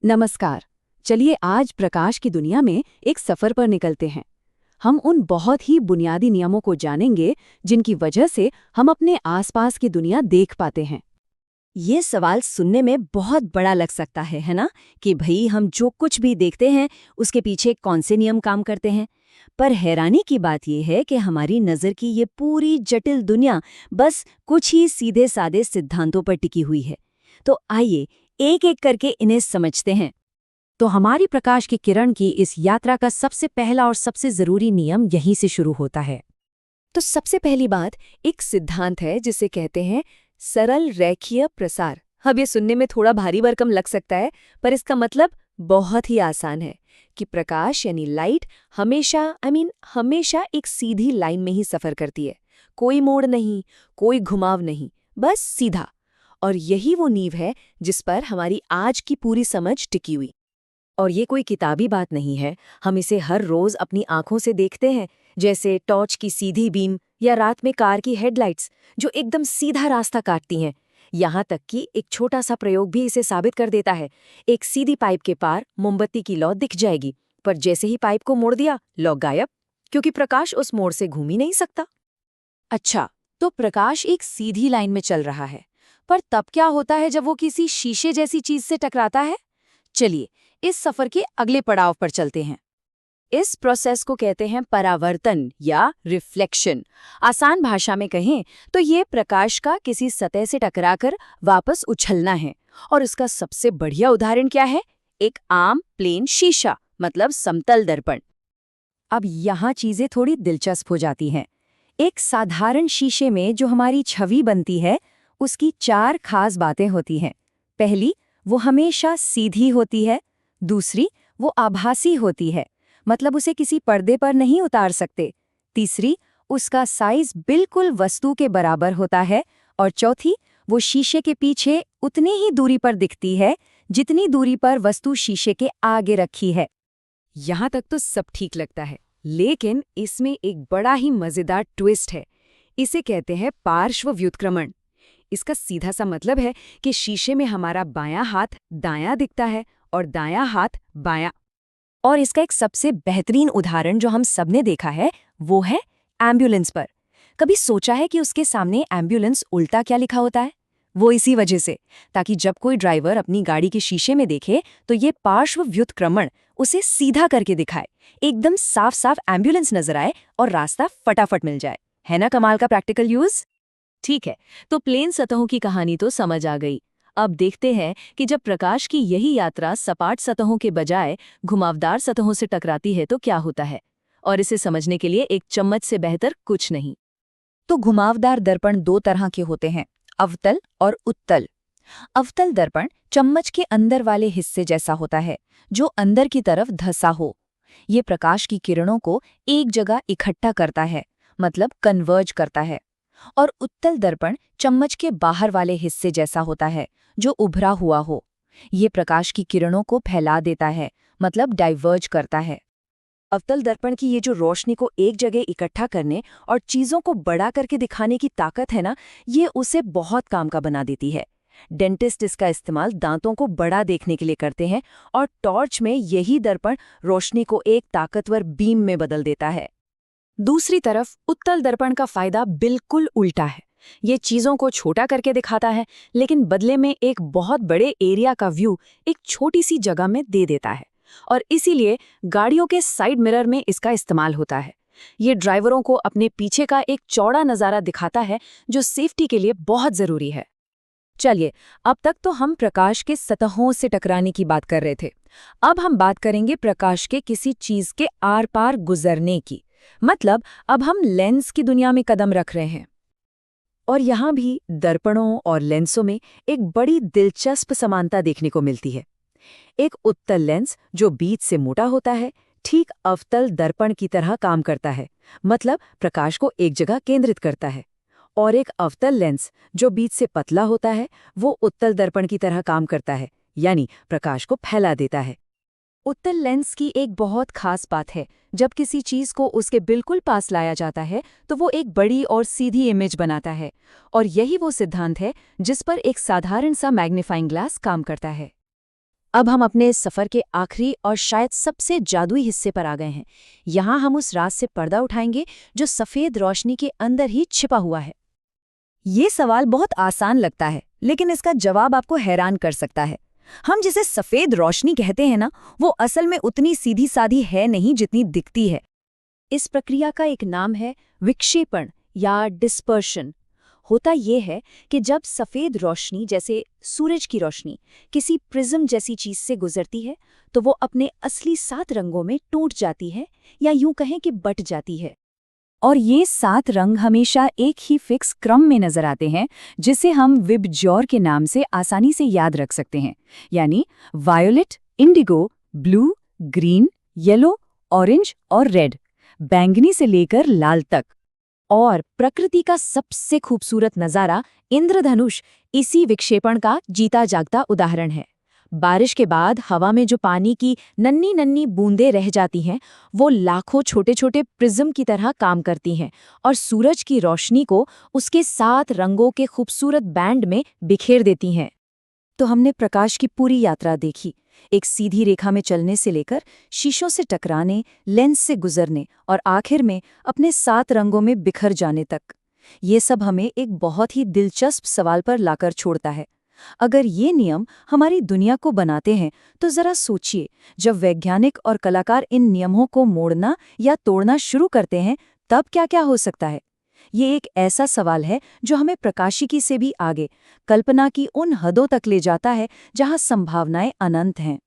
नमस्कार। चलिए आज प्रकाश की दुनिया में एक सफर पर निकलते हैं। हम उन बहुत ही बुनियादी नियमों को जानेंगे जिनकी वजह से हम अपने आसपास की दुनिया देख पाते हैं। ये सवाल सुनने में बहुत बड़ा लग सकता है ना? कि भई हम जो कुछ भी देखते हैं उसके पीछे कौन से नियम काम करते हैं। पर हैरानी की बात यह है कि हमारी नज़र की ये पूरी जटिल दुनिया बस कुछ ही सीधे साधे सिद्धांतों पर टिकी हुई है। तो आइए एक एक करके इन्हें समझते हैं। तो हमारी प्रकाश की किरण की इस यात्रा का सबसे पहला और सबसे जरूरी नियम यहीं से शुरू होता है। तो सबसे पहली बात एक सिद्धांत है जिसे कहते हैं सरल रेखीय प्रसार। अब ये सुनने में थोड़ा भारी भरकम लग सकता है, पर इसका मतलब बहुत ही आसान है कि प्रकाश यानी लाइट हमेशा एक सीधी लाइन में ही सफर करती है। कोई मोड़ नहीं, कोई घुमाव नहीं, बस सीधा। और यही वो नींव है जिस पर हमारी आज की पूरी समझ टिकी हुई। और ये कोई किताबी बात नहीं है, हम इसे हर रोज अपनी आंखों से देखते हैं, जैसे टॉर्च की सीधी बीम या रात में कार की हेडलाइट्स जो एकदम सीधा रास्ता काटती हैं। यहाँ तक कि एक छोटा सा प्रयोग भी इसे साबित कर देता है। एक सीधी पाइप के पार मोमबत्ती की लौ दिख जाएगी, पर जैसे ही पाइप को मोड़ दिया, लौ गायब, क्योंकि प्रकाश उस मोड़ से घूम ही नहीं सकता। अच्छा, तो प्रकाश एक सीधी लाइन में चल रहा है, पर तब क्या होता है जब वो किसी शीशे जैसी चीज से टकराता है? चलिए इस सफर के अगले पड़ाव पर चलते हैं। इस प्रोसेस को कहते हैं परावर्तन या रिफ्लेक्शन। आसान भाषा में कहें तो ये प्रकाश का किसी सतह से टकराकर वापस उछलना है। और इसका सबसे बढ़िया उदाहरण क्या है? एक आम प्लेन शीशा, मतलब समतल दर्पण। अब यहाँ चीजें थोड़ी दिलचस्प हो जाती हैं। एक साधारण शीशे में जो हमारी छवि बनती है, उसकी 4 खास बातें होती हैं। पहली, वो हमेशा सीधी होती है। दूसरी, वो आभासी होती है, मतलब उसे किसी पर्दे पर नहीं उतार सकते। तीसरी, उसका साइज बिल्कुल वस्तु के बराबर होता है। और चौथी, वो शीशे के पीछे उतनी ही दूरी पर दिखती है जितनी दूरी पर वस्तु शीशे के आगे रखी है। यहाँ तक तो सब ठीक लगता है, लेकिन इसमें एक बड़ा ही मजेदार ट्विस्ट है। इसे कहते हैं पार्श्व व्युत्क्रमण। इसका सीधा सा मतलब है कि शीशे में हमारा बायां हाथ दायां दिखता है और दायां हाथ बायां। और इसका एक सबसे बेहतरीन उदाहरण जो हम सबने देखा है वो है एम्बुलेंस पर। कभी सोचा है कि उसके सामने एम्बुलेंस उल्टा क्या लिखा होता है? वो इसी वजह से, ताकि जब कोई ड्राइवर अपनी गाड़ी के शीशे में देखे तो ये पार्श्व व्युत्क्रमण उसे सीधा करके दिखाए, एकदम साफ साफ एम्बुलेंस नजर आए और रास्ता फटाफट मिल जाए। है ना कमाल का प्रैक्टिकल यूज? ठीक है, तो प्लेन सतहों की कहानी तो समझ आ गई। अब देखते हैं कि जब प्रकाश की यही यात्रा सपाट सतहों के बजाय घुमावदार सतहों से टकराती है तो क्या होता है। और इसे समझने के लिए एक चम्मच से बेहतर कुछ नहीं। तो घुमावदार दर्पण 2 तरह के होते हैं, अवतल और उत्तल। अवतल दर्पण चम्मच के अंदर वाले हिस्से जैसा होता है, जो अंदर की तरफ धंसा हो। ये प्रकाश की किरणों को एक जगह इकट्ठा करता है, मतलब कन्वर्ज करता है। और उत्तल दर्पण चम्मच के बाहर वाले हिस्से जैसा होता है, जो उभरा हुआ हो। ये प्रकाश की किरणों को फैला देता है, मतलब डाइवर्ज करता है। अवतल दर्पण की ये जो रोशनी को एक जगह इकट्ठा करने और चीजों को बड़ा करके दिखाने की ताकत है ना, ये उसे बहुत काम का बना देती है। डेंटिस्ट इसका इस्तेमाल दांतों को बड़ा देखने के लिए करते हैं, और टॉर्च में यही दर्पण रोशनी को एक ताकतवर बीम में बदल देता है। दूसरी तरफ उत्तल दर्पण का फायदा बिल्कुल उल्टा है। ये चीजों को छोटा करके दिखाता है, लेकिन बदले में एक बहुत बड़े एरिया का व्यू एक छोटी सी जगह में दे देता है। और इसीलिए गाड़ियों के साइड मिरर में इसका इस्तेमाल होता है। ये ड्राइवरों को अपने पीछे का एक चौड़ा नज़ारा दिखाता है, जो सेफ्टी के लिए बहुत ज़रूरी है। चलिए, अब तक तो हम प्रकाश के सतहों से टकराने की बात कर रहे थे। अब हम बात करेंगे प्रकाश के किसी चीज के आर पार गुजरने की। मतलब अब हम लेंस की दुनिया में कदम रख रहे हैं। और यहाँ भी दर्पणों और लेंसों में एक बड़ी दिलचस्प समानता देखने को मिलती है। एक उत्तल लेंस जो बीच से मोटा होता है, ठीक अवतल दर्पण की तरह काम करता है, मतलब प्रकाश को एक जगह केंद्रित करता है। और एक अवतल लेंस जो बीच से पतला होता है, वो उत्तल दर्पण की तरह काम करता है, यानी प्रकाश को फैला देता है। उत्तल लेंस की एक बहुत खास बात है, जब किसी चीज को उसके बिल्कुल पास लाया जाता है तो वो एक बड़ी और सीधी इमेज बनाता है। और यही वो सिद्धांत है जिस पर एक साधारण सा मैग्नीफाइंग ग्लास काम करता है। अब हम अपने इस सफ़र के आखिरी और शायद सबसे जादुई हिस्से पर आ गए हैं। यहाँ हम उस राज से पर्दा उठाएंगे जो सफ़ेद रोशनी के अंदर ही छिपा हुआ है। ये सवाल बहुत आसान लगता है, लेकिन इसका जवाब आपको हैरान कर सकता है। हम जिसे सफ़ेद रोशनी कहते हैं ना, वो असल में उतनी सीधी साधी है नहीं जितनी दिखती है। इस प्रक्रिया का एक नाम है विक्षेपण या डिस्पर्शन। होता ये है कि जब सफ़ेद रोशनी, जैसे सूरज की रोशनी, किसी प्रिज्म जैसी चीज़ से गुजरती है तो वो अपने असली 7 रंगों में टूट जाती है, या यूं कहें कि बट जाती है। और ये 7 रंग हमेशा एक ही फिक्स क्रम में नजर आते हैं, जिसे हम विबज्योर के नाम से आसानी से याद रख सकते हैं। यानी violet, Indigo, blue, green, yellow, orange और रेड, बैंगनी से लेकर लाल तक। और प्रकृति का सबसे खूबसूरत नज़ारा इंद्रधनुष इसी विक्षेपण का जीता जागता उदाहरण है। बारिश के बाद हवा में जो पानी की नन्ही नन्ही बूंदें रह जाती हैं, वो लाखों छोटे छोटे प्रिज्म की तरह काम करती हैं और सूरज की रोशनी को उसके 7 रंगों के खूबसूरत बैंड में बिखेर देती हैं। तो हमने प्रकाश की पूरी यात्रा देखी, एक सीधी रेखा में चलने से लेकर शीशों से टकराने, लेंस से गुजरने और आखिर में अपने 7 रंगों में बिखर जाने तक। ये सब हमें एक बहुत ही दिलचस्प सवाल पर लाकर छोड़ता है। अगर ये नियम हमारी दुनिया को बनाते हैं तो जरा सोचिए, जब वैज्ञानिक और कलाकार इन नियमों को मोड़ना या तोड़ना शुरू करते हैं तब क्या क्या हो सकता है। ये एक ऐसा सवाल है जो हमें प्रकाशिकी से भी आगे, कल्पना की उन हदों तक ले जाता है जहां संभावनाएं अनंत हैं।